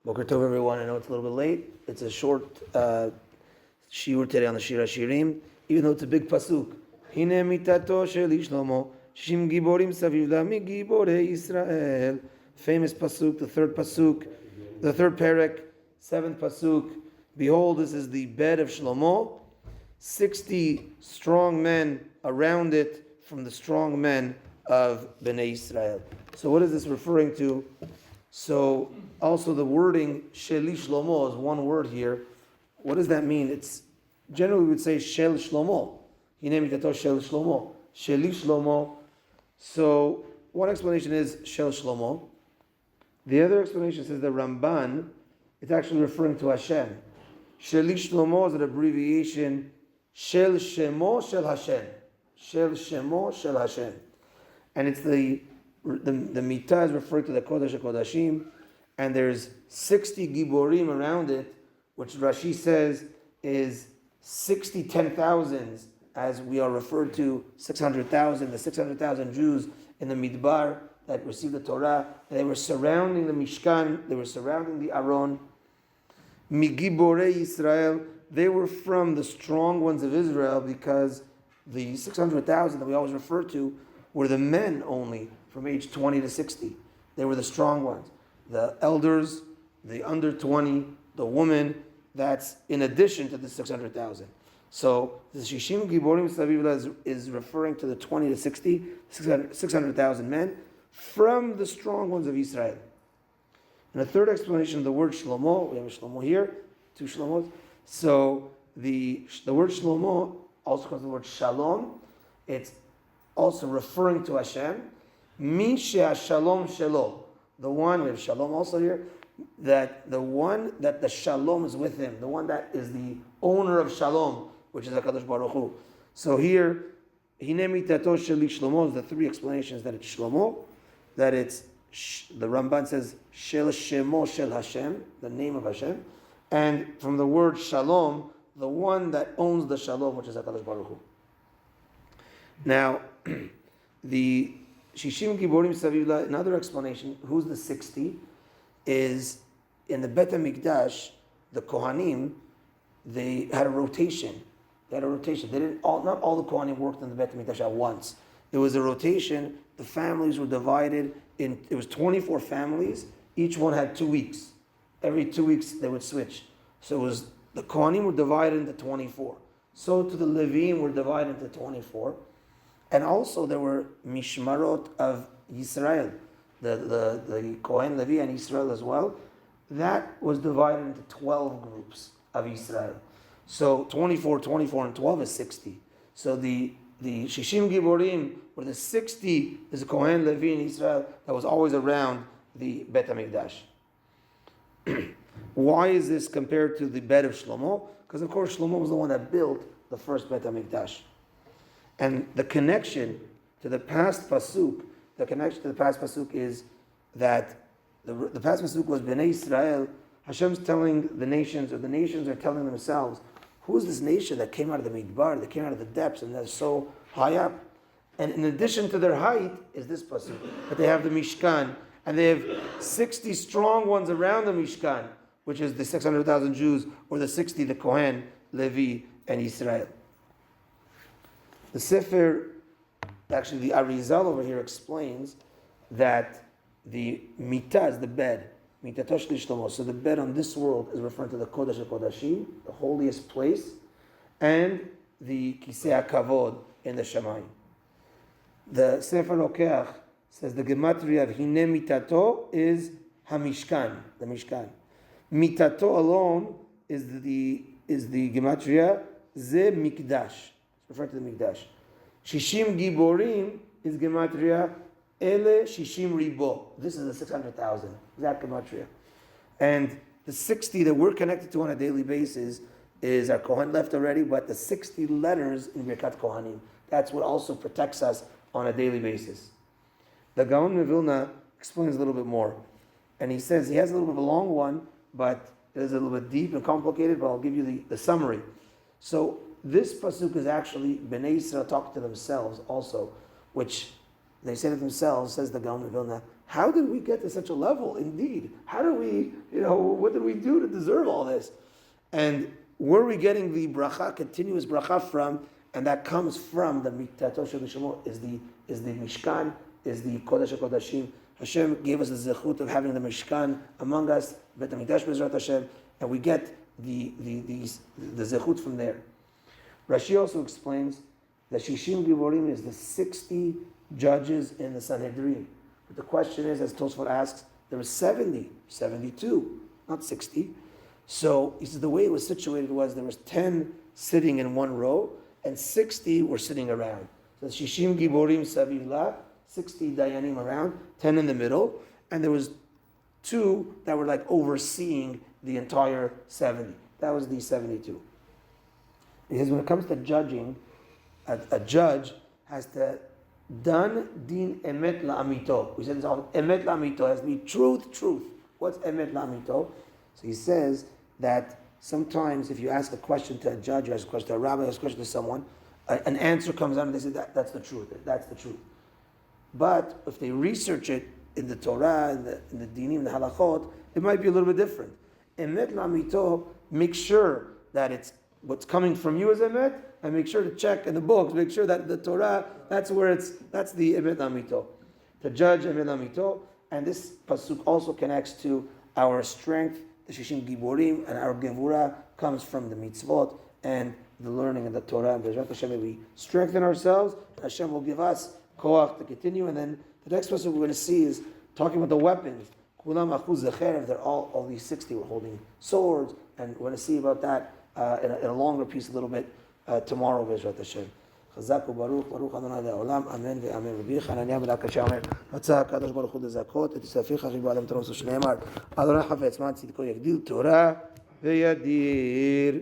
Boker Tov, everyone. I know it's a little bit late. It's a short shiur today on the Shir HaShirim, even though it's a big pasuk. Hine mitato shel Shlomo, shim giborim saviv lami giborei Yisrael. Famous pasuk, the third perek, seventh pasuk. Behold, this is the bed of Shlomo. 60 strong men around it from the strong men of Bnei Israel. So what is this referring to? So also the wording Sheli Shlomo is one word here. What does that mean? It's generally we would say Shel Shlomo. Hine mitato Shel Shlomo. Sheli Shlomo. So one explanation is Shel Shlomo. The other explanation says the Ramban, it's actually referring to Hashem. Sheli Shlomo is an abbreviation Shel Shemo Shel Hashem. Shel Shemo Shel Hashem. And it's the Mitah is referring to the Kodesh HaKodashim, and there's 60 Giborim around it, which Rashi says is 60 10,000s, as we are referred to 600,000, the 600,000 Jews in the Midbar that received the Torah. They were surrounding the Mishkan, they were surrounding the Aron. Migiborei Yisrael, they were from the strong ones of Israel, because the 600,000 that we always refer to were the men only from age 20 to 60. They were the strong ones. The elders, the under 20, the woman, that's in addition to the 600,000. So the Shishim Giborim Saviv is referring to the 20 to 60, 600,000 men from the strong ones of Israel. And the third explanation of the word Shlomo, we have a Shlomo here, two Shlomos. So the word Shlomo also comes from the word Shalom. It's also referring to Hashem. Mi she'ashalom shelo. The one, we have Shalom also here, that the one that the Shalom is with him, the one that is the owner of Shalom, which is HaKadosh Baruch Hu. So here, Hine mitato sheli Shlomo is the three explanations that it's Shlomo, that it's, the Ramban says, Shel Shemo Shel Hashem, the name of Hashem, and from the word Shalom, the one that owns the Shalom, which is HaKadosh Baruch Hu. Now, the Shishim Giborim Saviv, another explanation, who's the 60, is in the Bet HaMikdash, the Kohanim, they had a rotation. They didn't not all the Kohanim worked in the Bet HaMikdash at once. There was a rotation. The families were divided it was 24 families. Each one had 2 weeks. Every 2 weeks they would switch. So the Kohanim were divided into 24. So to the Levim were divided into 24. And also there were Mishmarot of Yisrael, the Kohen, Levi, and Israel as well. That was divided into 12 groups of Israel. So 24, and 12 is 60. So the Shishim Giborim were the 60, is a Kohen, Levi, and Israel that was always around the Bet HaMikdash. Why is this compared to the bed of Shlomo? Because of course Shlomo was the one that built the first Bet HaMikdash. And the connection to the past pasuk, is that the past pasuk was Bnei Israel. Hashem's telling the nations, or the nations are telling themselves, who's this nation that came out of the Midbar, that came out of the depths, and they're so high up? And in addition to their height is this pasuk, that they have the Mishkan, and they have 60 strong ones around the Mishkan, which is the 600,000 Jews, or the 60, the Kohen, Levi, and Israel. The Sefer, actually the Arizal over here explains that the Mitah is the bed, Mitatosh Shlomo. So the bed on this world is referring to the Kodesh HaKodashim, the holiest place, and the Kisei HaKavod in the Shamayim. The Sefer Lokeach says the gematria of Hine Mitato is Hamishkan, the Mishkan. Mitato alone is the gematria Ze Mikdash. Referring to the Mikdash. Shishim Giborim is Gematria Ele Shishim Ribo. This is the 600,000. Exact Gematria. And the 60 that we're connected to on a daily basis is our Kohen left already, but the 60 letters in Birkat Kohanim. That's what also protects us on a daily basis. The Gaon Mevilna explains a little bit more. And he says, he has a little bit of a long one, but it is a little bit deep and complicated, but I'll give you the summary. So, this pasuk is actually Bnei Israel talking to themselves also, which they say to themselves, says the Gaon of Vilna, how did we get to such a level? Indeed, how do we, what did we do to deserve all this? And where are we getting the bracha, continuous bracha from? And that comes from the mitato shel Shlomo, is the Mishkan, is the Kodesh HaKodashim. Hashem gave us the zechut of having the Mishkan among us, Bet HaMikdash B'ezrat Hashem, and we get the zechut from there. Rashi also explains that Shishim Giborim is the 60 judges in the Sanhedrin. But the question is, as Tosfot asks, there were 70, 72, not 60. So he says the way it was situated was there was 10 sitting in one row and 60 were sitting around. So Shishim Giborim Saviv La, 60 Dayanim around, 10 in the middle, and there was 2 that were like overseeing the entire 70. That was the 72. Because when it comes to judging, a judge has to dan din emet la'amito. We said this all. Emet la'amito has to be truth. What's emet la'amito? So he says that sometimes if you ask a question to a judge, you ask a question to a rabbi, you ask a question to someone, an answer comes out and they say that's the truth. That's the truth. But if they research it in the Torah, in the dinim, in the halachot, it might be a little bit different. Emet la'amito, make sure that it's what's coming from you is emet, and make sure to check in the books, make sure that the Torah, that's the emet la'amito. To judge emet la'amito, and this pasuk also connects to our strength, the Shishim Giborim, and our Gevura comes from the mitzvot and the learning of the Torah. And B'ezrat Hashem, we strengthen ourselves, Hashem will give us koach to continue. And then the next pasuk we're going to see is talking about the weapons. Kulam achuz zecherev, they're all these 60 were holding swords, and we're going to see about that in a longer piece a little bit tomorrow, B'ezrat Hashem. חזק וברוך, ברוך אדוני לעולם, אמן ואמן. רבי חנניה בן עקשיא אומר, רצה הקדוש ברוך הוא לזכות את יוספיך חיבו עליהם תרומסו שנאמר, אדוני חפץ למען צדקו יגדיל תורה וידיר.